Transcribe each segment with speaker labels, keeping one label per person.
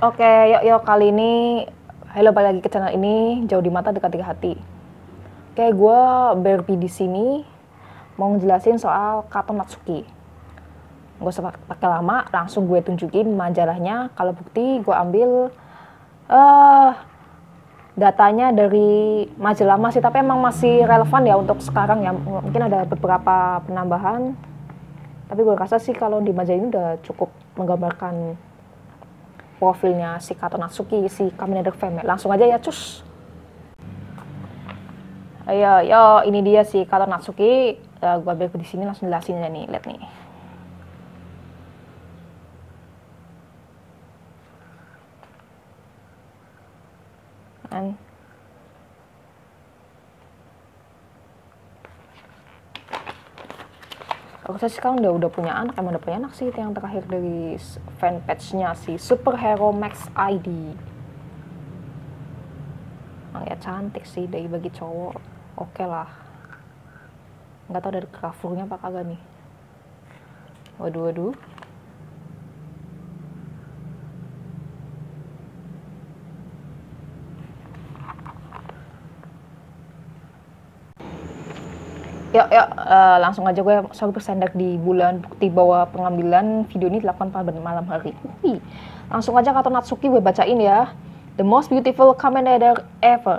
Speaker 1: Oke, yuk kali ini halo balik lagi ke channel ini Jauh di Mata Dekat di Hati. Oke, gue Barbie di sini mau ngejelasin soal Kato Natsuki. Gak usah pakai lama, langsung gue tunjukin majalahnya. Kalau bukti gue ambil datanya dari majalah lama sih, tapi emang masih relevan ya untuk sekarang ya. Mungkin ada beberapa penambahan, tapi gue rasa sih kalau di majalah ini udah cukup menggambarkan profilnya si Kato Natsuki, si Kamen Rider Femme. Langsung aja ya, cus. Ayo, ini dia si Kato Natsuki. Gua ambil di sini langsung jelasin ya nih, lihat nih. Kan. Aku sih sekarang udah punya anak, emang udah punya anak sih. Itu yang terakhir dari fanpage-nya si Superhero Max ID. Ya cantik sih dari bagi cowok, oke lah. Nggak tahu dari covernya apa kagak nih. Waduh. Yuk, langsung aja gue selalu bersendak di bulan bukti bahwa pengambilan video ini dilakukan pada malam hari. Langsung aja Kato Natsuki gue bacain ya. The most beautiful Kamen Rider ever.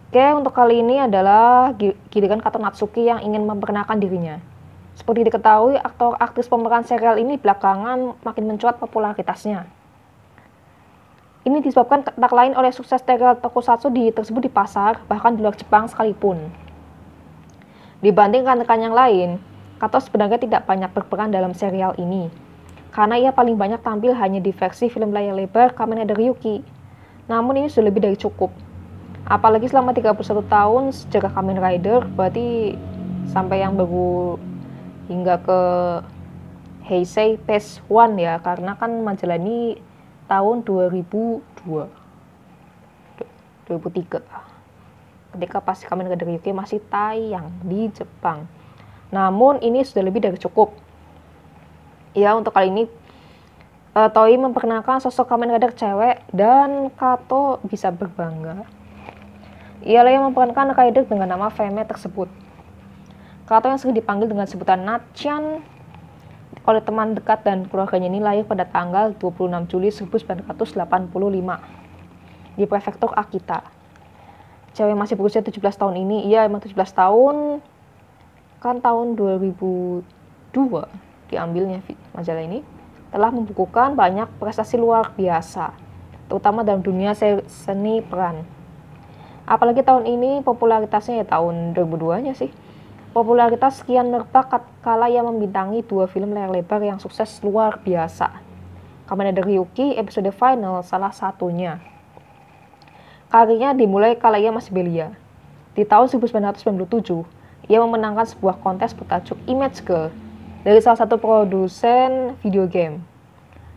Speaker 1: Oke, untuk kali ini adalah giliran Kato Natsuki yang ingin memperkenalkan dirinya. Seperti diketahui, aktor aktris pemeran serial ini belakangan makin mencuat popularitasnya. Ini disebabkan tak lain oleh sukses serial tokusatsu tersebut di pasar, bahkan di luar Jepang sekalipun. Dibanding rekan-rekan yang lain, Kato sebenarnya tidak banyak berperan dalam serial ini, karena ia paling banyak tampil hanya di versi film layar lebar Kamen Rider Ryuki. Namun ini sudah lebih dari cukup. Apalagi selama 31 tahun sejarah Kamen Rider, berarti sampai yang baru hingga ke Heisei Phase 1 ya, karena kan majalah ini tahun 2003. Ketika pas Kamen Rider Ryuki masih tayang di Jepang. Namun ini sudah lebih dari cukup. Ya, untuk kali ini Toei memperkenalkan sosok Kamen Rider cewek dan Kato bisa berbangga. Ialah yang memperankan Rider dengan nama Femme tersebut. Kato yang sering dipanggil dengan sebutan Natchan oleh teman dekat dan keluarganya ini lahir pada tanggal 26 Juli 1985 di prefektur Akita. Cewek masih berusia 17 tahun ini, iya emang 17 tahun, kan tahun 2002 diambilnya majalah ini, telah membukukan banyak prestasi luar biasa, terutama dalam dunia seni peran. Apalagi tahun ini popularitasnya ya tahun 2002-nya sih. Popularitas sekian merebak kala ia membintangi 2 film layar lebar yang sukses luar biasa. Kamen Rider Ryuki episode final salah satunya. Karirnya dimulai kala ia masih belia. Di tahun 1997, ia memenangkan sebuah kontes bertajuk Image Girl dari salah satu produsen video game.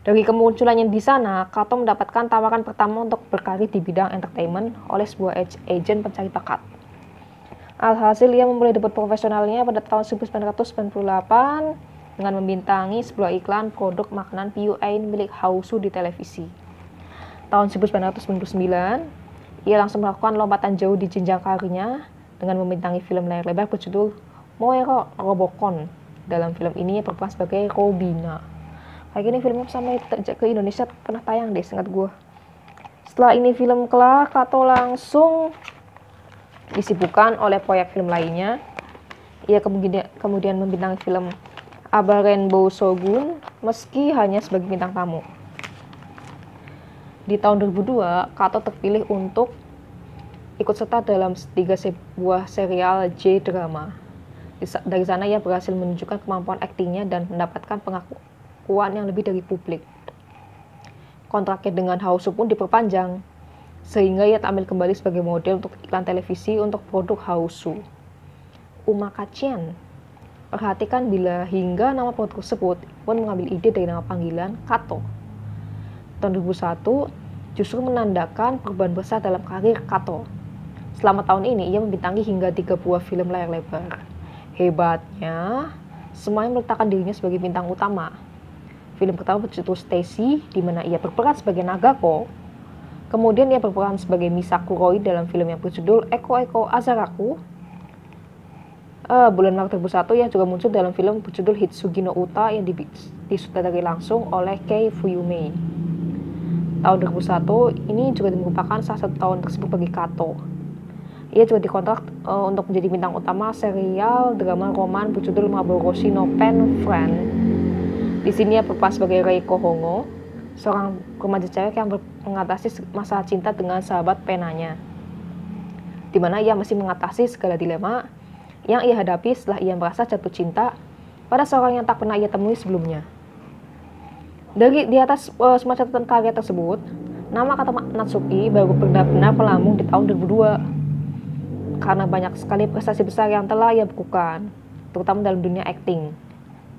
Speaker 1: Dari kemunculannya di sana, Kato mendapatkan tawaran pertama untuk berkarir di bidang entertainment oleh sebuah agen pencari bakat. Alhasil ia memulai debut profesionalnya pada tahun 1998 dengan membintangi sebuah iklan produk makanan PUA milik Hausu di televisi. Tahun 1999, ia langsung melakukan lompatan jauh di jenjang karirnya dengan membintangi film layar lebar berjudul Moero Robocon. Dalam film ini ia berperan sebagai Robina. Kayak gini filmnya sampai ke Indonesia pernah tayang deh, seingat gue. Setelah ini film kelar, Kato langsung disibukkan oleh proyek film lainnya. Ia kemudian membintangi film Aba Rainbow Shogun meski hanya sebagai bintang tamu. Di tahun 2002, Kato terpilih untuk ikut serta dalam 3 sebuah serial J-drama. Dari sana ia berhasil menunjukkan kemampuan aktingnya dan mendapatkan pengakuan yang lebih dari publik. Kontraknya dengan Hausu pun diperpanjang, sehingga ia tampil kembali sebagai model untuk iklan televisi untuk produk Hausu. Umakachian. Perhatikan bila hingga nama produk tersebut pun mengambil ide dari nama panggilan Kato. Tahun 2001 justru menandakan perubahan besar dalam karir Kato. Selama tahun ini ia membintangi hingga 3 buah film layar lebar. Hebatnya, semuanya meletakkan dirinya sebagai bintang utama. Film pertama berjudul Stacy, di mana ia berperan sebagai Nagako. Kemudian ia berperan sebagai Misaku Roy dalam film yang berjudul Eko Eko Azaraku. Bulan Maret 2001 ia juga muncul dalam film berjudul Hitsugi no Uta yang disutradarai langsung oleh Kei Fuyume. Tahun 2001 ini juga merupakan salah satu tahun tersebut bagi Kato. Ia juga dikontrak untuk menjadi bintang utama serial drama roman berjudul Maboroshi no Pen Friend. Di sini ia berperan sebagai Reiko Hongo, seorang remaja cewek yang mengatasi masalah cinta dengan sahabat penanya, di mana ia masih mengatasi segala dilema yang ia hadapi setelah ia merasa jatuh cinta pada seorang yang tak pernah ia temui sebelumnya. Di atas semua catatan karya tersebut, nama kata Natsuki baru benar-benar melambung di tahun 2002 karena banyak sekali prestasi besar yang telah ia bukukan, terutama dalam dunia akting.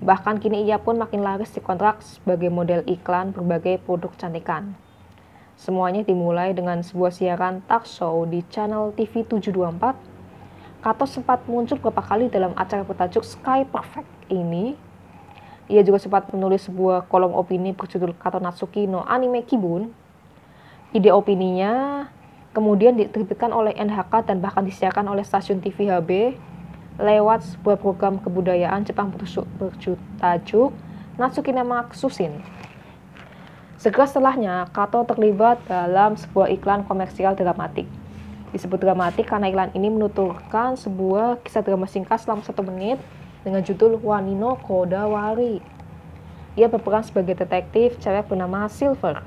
Speaker 1: Bahkan kini ia pun makin laris dikontrak sebagai model iklan berbagai produk kecantikan. Semuanya dimulai dengan sebuah siaran talk show di channel TV 724. Kato sempat muncul beberapa kali dalam acara bertajuk Sky Perfect ini. Ia juga sempat menulis sebuah kolom opini berjudul Kato Natsuki no Anime Kibun. Ide opininya kemudian diterbitkan oleh NHK dan bahkan disiarkan oleh stasiun TV HB lewat sebuah program kebudayaan Jepang bertajuk Natsuki Namaksusin. Segera setelahnya, Kato terlibat dalam sebuah iklan komersial dramatik. Disebut dramatik karena iklan ini menuturkan sebuah kisah drama singkat selama 1 menit dengan judul Wanino Kodawari. Ia berperan sebagai detektif cewek bernama Silver.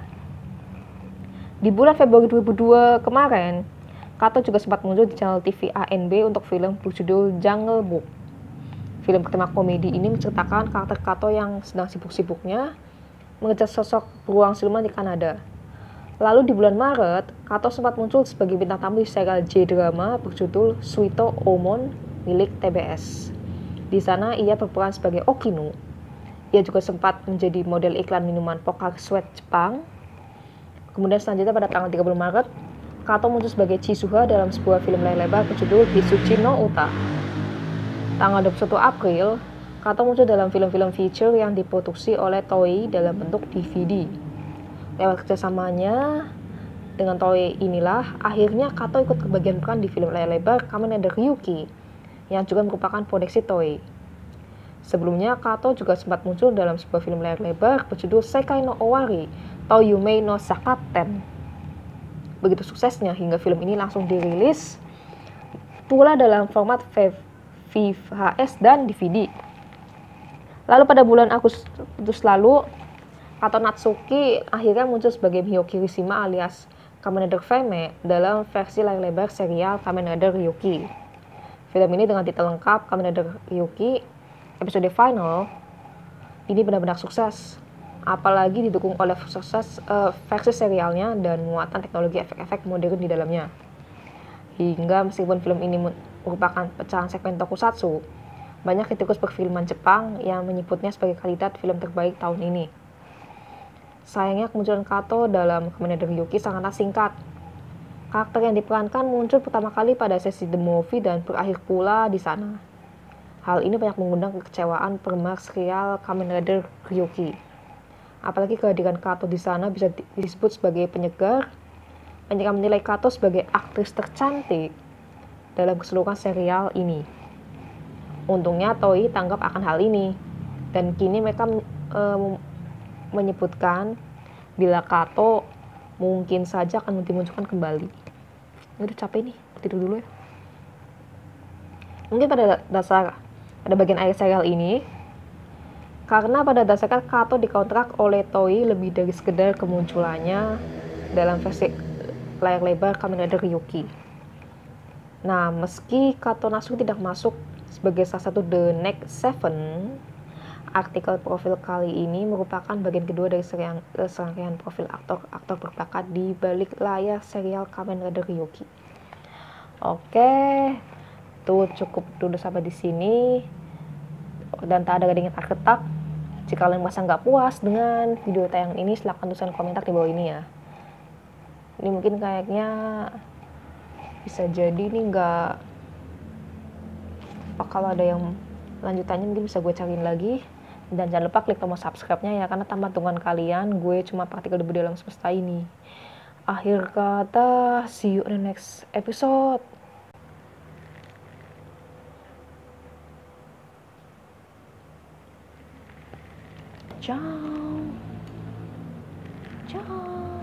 Speaker 1: Di bulan Februari 2002 kemarin, Kato juga sempat muncul di channel TV ANB untuk film berjudul Jungle Book. Film bertema komedi ini menceritakan karakter Kato yang sedang sibuk-sibuknya mengejar sosok beruang siluman di Kanada. Lalu di bulan Maret, Kato sempat muncul sebagai bintang tamu di serial J-drama berjudul Suito Omon milik TBS. Di sana ia berperan sebagai Okinu. Ia juga sempat menjadi model iklan minuman Pocari Sweat Jepang. Kemudian selanjutnya pada tanggal 30 Maret, Kato muncul sebagai Chisuha dalam sebuah film layar lebar berjudul Hitsugi no Uta. Tanggal 21 April, Kato muncul dalam film-film feature yang diproduksi oleh Toei dalam bentuk DVD. Lewat kerjasamanya dengan Toei inilah, akhirnya Kato ikut kebagian peran di film layar lebar Kamen Rider Ryuki, yang juga merupakan produksi Toei. Sebelumnya, Kato juga sempat muncul dalam sebuah film layar lebar berjudul Sekai no Owari, Toyumei no Sakaten. Begitu suksesnya hingga film ini langsung dirilis pula dalam format VHS dan DVD. Lalu pada bulan Agustus lalu, Kato Natsuki akhirnya muncul sebagai Mio Kirishima alias Kamen Rider Femme dalam versi layar lebar serial Kamen Rider Ryuki. Film ini dengan titel lengkap Kamen Rider Ryuki episode final ini benar-benar sukses, apalagi didukung oleh sukses versi serialnya dan muatan teknologi efek-efek modern di dalamnya. Hingga meskipun film ini merupakan pecahan segmen tokusatsu, banyak kritikus perfilman Jepang yang menyebutnya sebagai kandidat film terbaik tahun ini. Sayangnya kemunculan Kato dalam Kamen Rider Ryuki sangatlah singkat. Karakter yang diperankan muncul pertama kali pada sesi The Movie dan berakhir pula di sana. Hal ini banyak mengundang kekecewaan penggemar serial Kamen Rider Ryuki. Apalagi kehadiran Kato di sana bisa disebut sebagai penyegar, banyak yang menilai Kato sebagai aktris tercantik dalam keseluruhan serial ini. Untungnya Toei tanggap akan hal ini, dan kini mereka menyebutkan bila Kato mungkin saja akan dimunculkan kembali. Udah capek nih, tidur dulu ya. Mungkin pada bagian akhir serial ini, karena pada dasarnya Kato dikontrak oleh Toei lebih dari sekedar kemunculannya dalam versi layar lebar Kamen Rider Ryuki. Nah, meski Kato Natsuki tidak masuk sebagai salah satu The Next Seven, artikel profil kali ini merupakan bagian kedua dari serangkaian profil aktor berbakat di balik layar serial Kamen Rider Ryuki. Oke, tuh cukup dulu sampai di sini. Dan tak ada gading tak. Jika kalian merasa nggak puas dengan video tayang ini, silahkan tuliskan komentar di bawah ini ya. Ini mungkin kayaknya bisa jadi nih nggak. Kalau ada yang lanjutannya mungkin bisa gue cariin lagi. Dan jangan lupa klik tombol subscribe-nya ya, karena tanpa dukungan kalian, gue cuma partikel debu di alam semesta ini. Akhir kata, see you in the next episode. Ciao. Ciao.